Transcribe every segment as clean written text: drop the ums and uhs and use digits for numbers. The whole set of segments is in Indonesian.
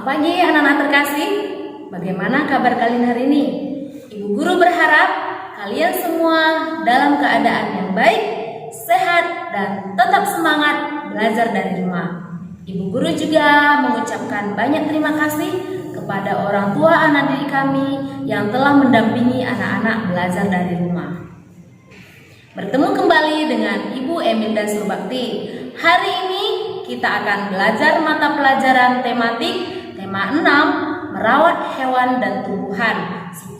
pagi anak-anak terkasih. Bagaimana kabar kalian hari ini? Ibu guru berharap kalian semua dalam keadaan yang baik, sehat, dan tetap semangat belajar dari rumah. Ibu guru juga mengucapkan banyak terima kasih kepada orang tua anak didik kami yang telah mendampingi anak-anak belajar dari rumah. Bertemu kembali dengan Ibu Emilda Surbakti. Hari ini kita akan belajar mata pelajaran tematik tema 6, merawat hewan dan tumbuhan.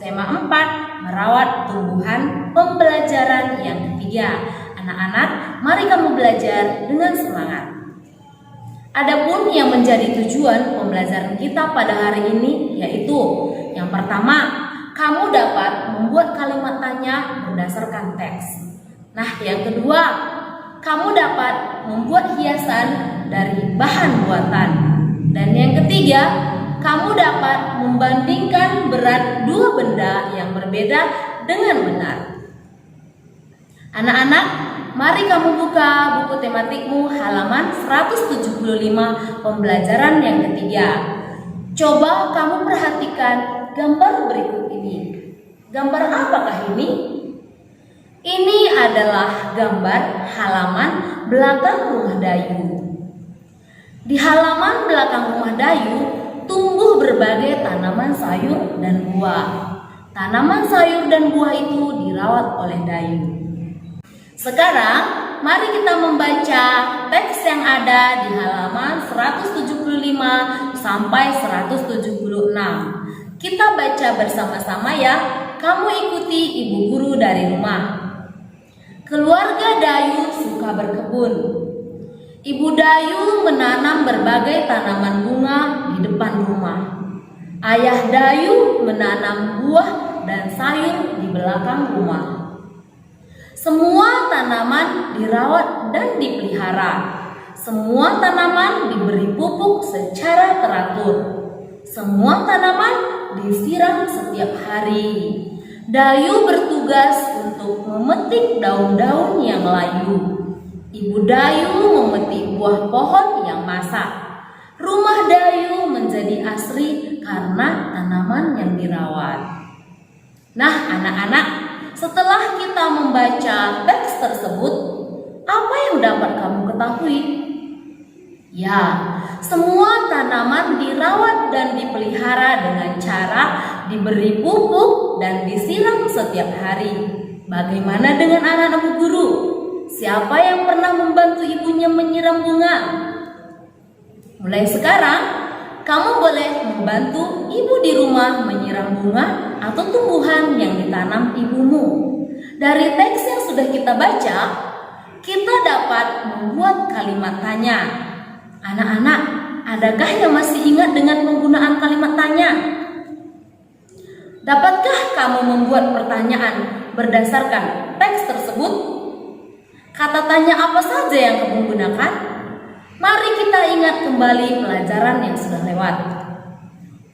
Tema 4, merawat tumbuhan, pembelajaran yang ketiga. Anak-anak, mari kamu belajar dengan semangat. Adapun yang menjadi tujuan pembelajaran kita pada hari ini yaitu yang pertama, kamu dapat membuat kalimat tanya berdasarkan teks. Nah, yang kedua, kamu dapat membuat hiasan dari bahan buatan. Dan yang ketiga, kamu dapat membandingkan berat dua benda yang berbeda dengan benar. Anak-anak, mari kamu buka buku tematikmu halaman 175 pembelajaran yang ketiga. Coba kamu perhatikan gambar berikut ini. Gambar apakah ini? Ini adalah gambar halaman belakang rumah Dayu. Di halaman belakang rumah Dayu tumbuh berbagai tanaman sayur dan buah. Tanaman sayur dan buah itu dirawat oleh Dayu. Sekarang mari kita membaca teks yang ada di halaman 175 sampai 176. Kita baca bersama-sama ya. Kamu ikuti ibu guru dari rumah. Keluarga Dayu suka berkebun. Ibu Dayu menanam berbagai tanaman bunga di depan rumah. Ayah Dayu menanam buah dan sayur di belakang rumah. Semua tanaman dirawat dan dipelihara. Semua tanaman diberi pupuk secara teratur. Semua tanaman disiram setiap hari. Dayu bertugas untuk memetik daun-daun yang layu. Ibu Dayu memetik buah pohon yang masak. Rumah Dayu menjadi asri karena tanaman yang dirawat. Nah, anak-anak, setelah kita membaca teks tersebut, apa yang dapat kamu ketahui? Ya, semua tanaman dirawat dan dipelihara dengan cara diberi pupuk dan disiram setiap hari. Bagaimana dengan anak-anak Bu Guru? Siapa yang pernah membantu ibunya menyiram bunga? Mulai sekarang, kamu boleh membantu ibu di rumah menyiram bunga atau tumbuhan yang ditanam ibumu. Dari teks yang sudah kita baca, kita dapat membuat kalimat tanya. Anak-anak, adakah yang masih ingat dengan penggunaan kalimat tanya? Dapatkah kamu membuat pertanyaan berdasarkan teks tersebut? Kata tanya apa saja yang kamu gunakan? Mari kita ingat kembali pelajaran yang sudah lewat.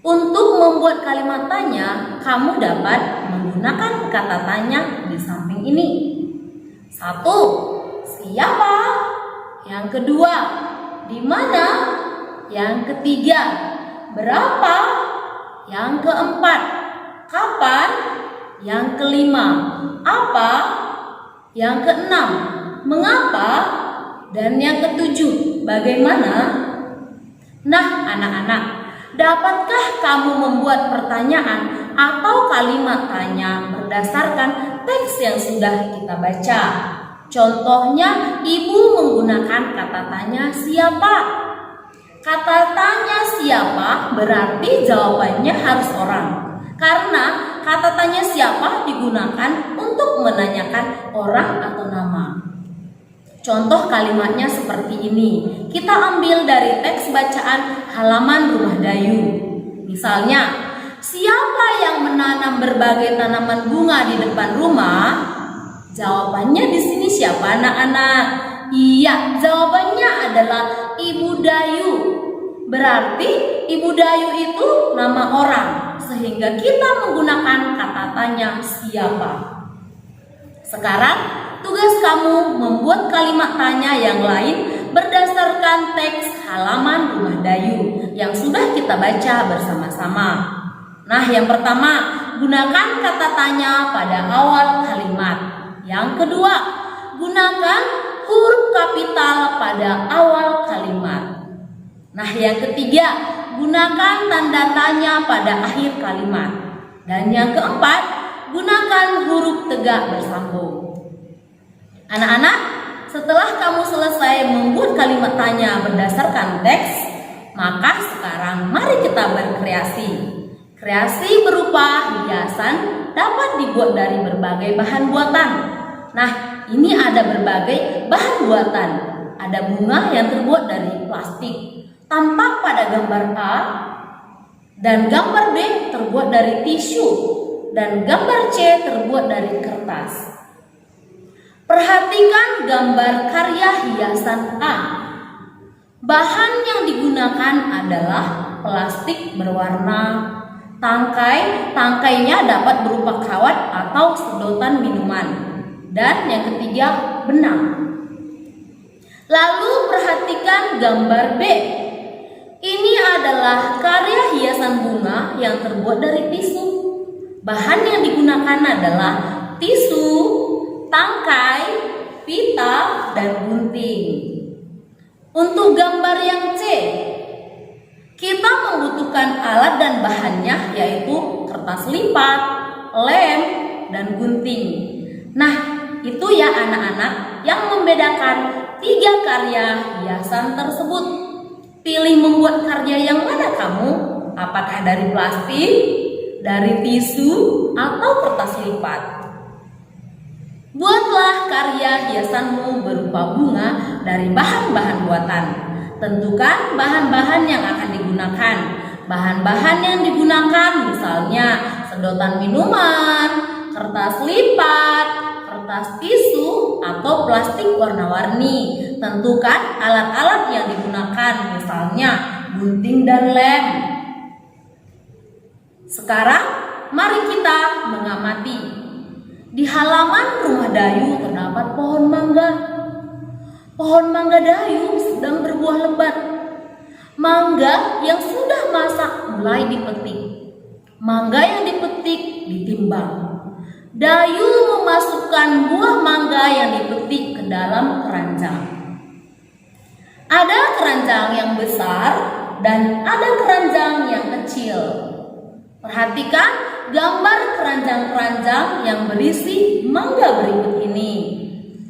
Untuk membuat kalimat tanya, kamu dapat menggunakan kata tanya di samping ini. 1. Siapa? Yang kedua, di mana? Yang ketiga, berapa? Yang keempat, kapan? Yang kelima, apa? Yang keenam, mengapa? Dan yang ketujuh, bagaimana? Nah, anak-anak, dapatkah kamu membuat pertanyaan atau kalimat tanya berdasarkan teks yang sudah kita baca? Contohnya, ibu menggunakan kata tanya siapa. Kata tanya siapa berarti jawabannya harus orang. Karena kata tanya siapa digunakan untuk menanyakan orang atau nama. Contoh kalimatnya seperti ini. Kita ambil dari teks bacaan halaman rumah Dayu. Misalnya, siapa yang menanam berbagai tanaman bunga di depan rumah? Jawabannya di sini siapa anak-anak? Iya, jawabannya adalah Ibu Dayu. Berarti Ibu Dayu itu nama orang, sehingga kita menggunakan kata tanya siapa. Sekarang tugas kamu membuat kalimat tanya yang lain berdasarkan teks halaman rumah Dayu. yang sudah kita baca bersama-sama. Nah, yang pertama, gunakan kata tanya pada awal kalimat. Yang kedua, gunakan huruf kapital pada awal kalimat. Nah, yang ketiga, gunakan tanda tanya pada akhir kalimat. Dan yang keempat, gunakan huruf tegak bersambung. Anak-anak, setelah kamu selesai membuat kalimat tanya berdasarkan teks, maka sekarang mari kita berkreasi. Kreasi berupa hiasan dapat dibuat dari berbagai bahan buatan. Nah, ini ada berbagai bahan buatan. Ada bunga yang terbuat dari plastik, tampak pada gambar A, dan gambar B terbuat dari tisu, dan gambar C terbuat dari kertas. Perhatikan gambar karya hiasan A. Bahan yang digunakan adalah plastik berwarna tangkainya dapat berupa kawat atau sedotan minuman. Dan yang ketiga, benang. Lalu perhatikan gambar B. Ini adalah karya hiasan bunga yang terbuat dari tisu. Bahan yang digunakan adalah tisu, tangkai, pita, dan gunting. Untuk gambar yang C, kita membutuhkan alat dan bahannya yaitu kertas lipat, lem, dan gunting. Nah, itu ya anak-anak yang membedakan 3 karya hiasan tersebut. Pilih membuat karya yang mana kamu? Apakah dari plastik, dari tisu, atau kertas lipat? Buatlah karya hiasanmu berupa bunga dari bahan-bahan buatan. Tentukan bahan-bahan yang akan digunakan. Bahan-bahan yang digunakan misalnya sedotan minuman, kertas lipat, kertas tisu, atau plastik warna-warni. Tentukan alat-alat yang digunakan, misalnya gunting dan lem. Sekarang mari kita mengamati. Di halaman rumah Dayu terdapat pohon mangga. Pohon mangga Dayu sedang berbuah lebat. Mangga yang sudah masak mulai dipetik. Mangga yang dipetik ditimbang. Dayu memasukkan buah mangga yang dipetik ke dalam keranjang. Ada keranjang yang besar dan ada keranjang yang kecil. Perhatikan gambar keranjang-keranjang yang berisi mangga berikut ini.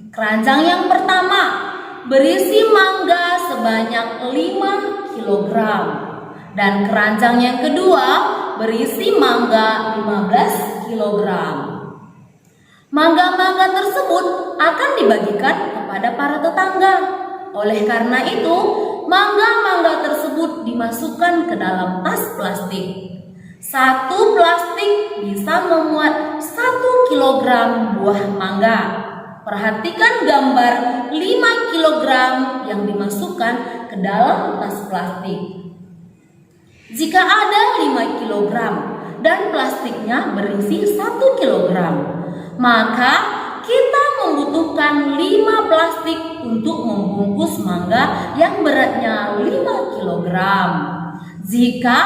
Keranjang yang pertama berisi mangga sebanyak 5 kg. Dan keranjang yang kedua berisi mangga 15 kg. Mangga-mangga tersebut akan dibagikan kepada para tetangga. Oleh karena itu, mangga-mangga tersebut dimasukkan ke dalam tas plastik. 1 plastik bisa memuat 1 kg buah mangga. Perhatikan gambar 5 kg yang dimasukkan ke dalam tas plastik. Jika ada 5 kg dan plastiknya berisi 1 kg, maka kita membutuhkan 5 plastik untuk membungkus mangga yang beratnya 5 kg. Jika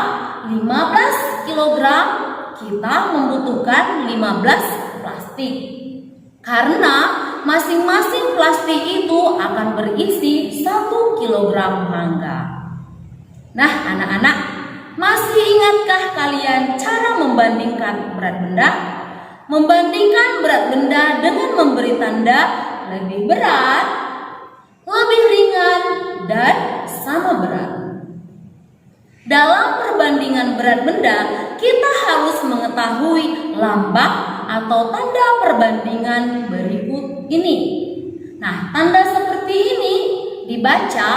15 kg, kita membutuhkan 15 plastik. Karena masing-masing plastik itu akan berisi 1 kg mangga. Nah, anak-anak, masih ingatkah kalian cara membandingkan berat benda? Membandingkan berat benda dengan memberi tanda lebih berat, lebih ringan, dan sama berat. Dalam perbandingan berat benda, kita harus mengetahui lambang atau tanda perbandingan berikut ini. Nah, tanda seperti ini dibaca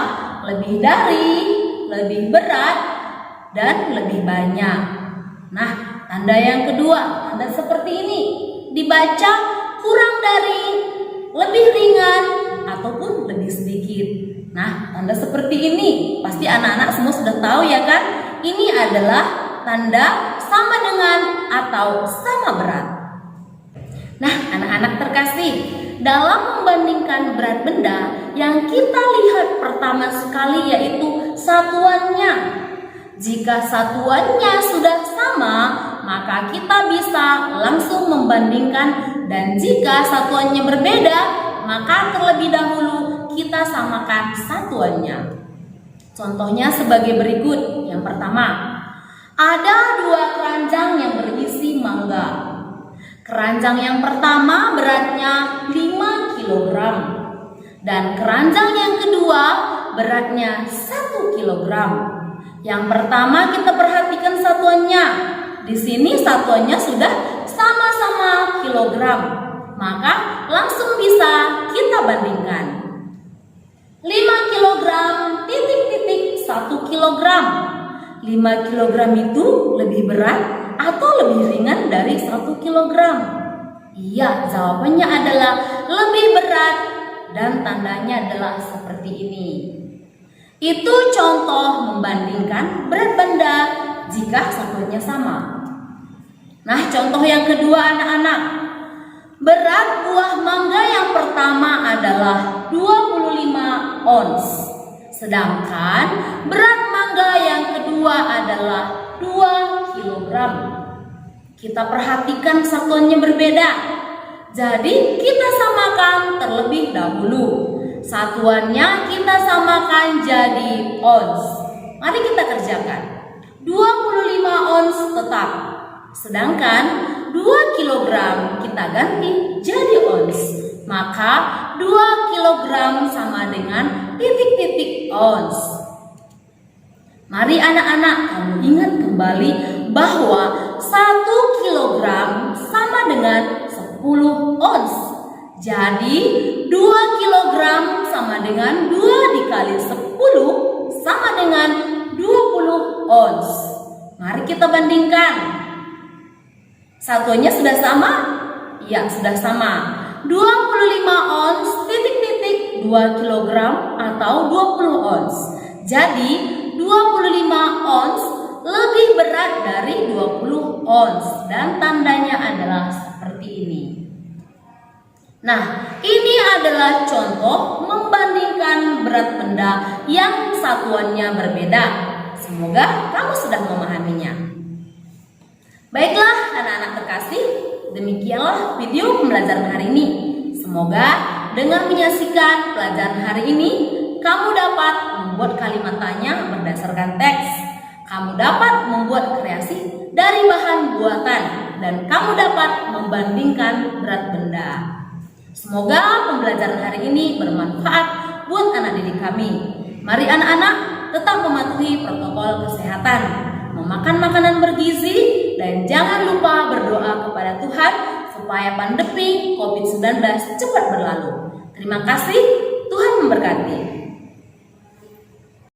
lebih dari, lebih berat, dan lebih banyak. Nah, tanda yang kedua, tanda seperti ini dibaca kurang dari, lebih ringan, ataupun lebih sedikit. Nah, tanda seperti ini pasti anak-anak semua sudah tahu ya kan? Ini adalah tanda sama dengan atau sama berat. Nah, anak-anak terkasih, dalam membandingkan berat benda yang kita lihat pertama sekali yaitu satuannya. Jika satuannya sudah sama, maka kita bisa langsung membandingkan, dan jika satuannya berbeda, maka terlebih dahulu kita samakan satuannya. Contohnya sebagai berikut. Yang pertama, ada 2 keranjang yang berisi mangga. Keranjang yang pertama beratnya 5 kg dan keranjang yang kedua beratnya 1 kg. Yang pertama kita perhatikan satuannya. Di sini satuannya sudah sama-sama kilogram, maka langsung bisa kita bandingkan. 5 kg titik-titik 1 kg. 5 kg itu lebih berat atau lebih ringan dari 1 kg? Iya, jawabannya adalah lebih berat, dan tandanya adalah seperti ini. Itu contoh membandingkan berat benda jika satuannya sama. Nah, contoh yang kedua anak-anak. Berat buah mangga yang pertama adalah 25 ons. Sedangkan berat mangga yang kedua adalah 2 kg. Kita perhatikan satuannya berbeda. Jadi kita samakan terlebih dahulu. Satuannya kita samakan jadi ons. Mari kita kerjakan. 25 ons tetap. Sedangkan 2 kg kita ganti jadi ons. Maka 2 kg sama dengan titik-titik ons. Mari anak-anak kamu ingat kembali bahwa 1 kg sama dengan 10 ons. Jadi 2 kg sama dengan 2 dikali 10 sama dengan 20 ons. Mari kita bandingkan. Satuannya sudah sama? Iya, sudah sama. 25 ons titik-titik 2 kg atau 20 ons. Jadi 25 ons lebih berat dari 20 ons, dan tandanya adalah seperti ini. Nah, ini adalah contoh membandingkan berat benda yang satuannya berbeda. Semoga kamu sudah memahaminya. Baiklah anak-anak terkasih, demikianlah video pembelajaran hari ini. Semoga dengan menyaksikan pelajaran hari ini, kamu dapat membuat kalimat tanya berdasarkan teks. Kamu dapat membuat kreasi dari bahan buatan, dan kamu dapat membandingkan berat benda. Semoga pembelajaran hari ini bermanfaat buat anak didik kami. Mari anak-anak tetap mematuhi protokol kesehatan, memakan makanan bergizi, dan jangan lupa berdoa kepada Tuhan supaya pandemi COVID-19 cepat berlalu. Terima kasih, Tuhan memberkati.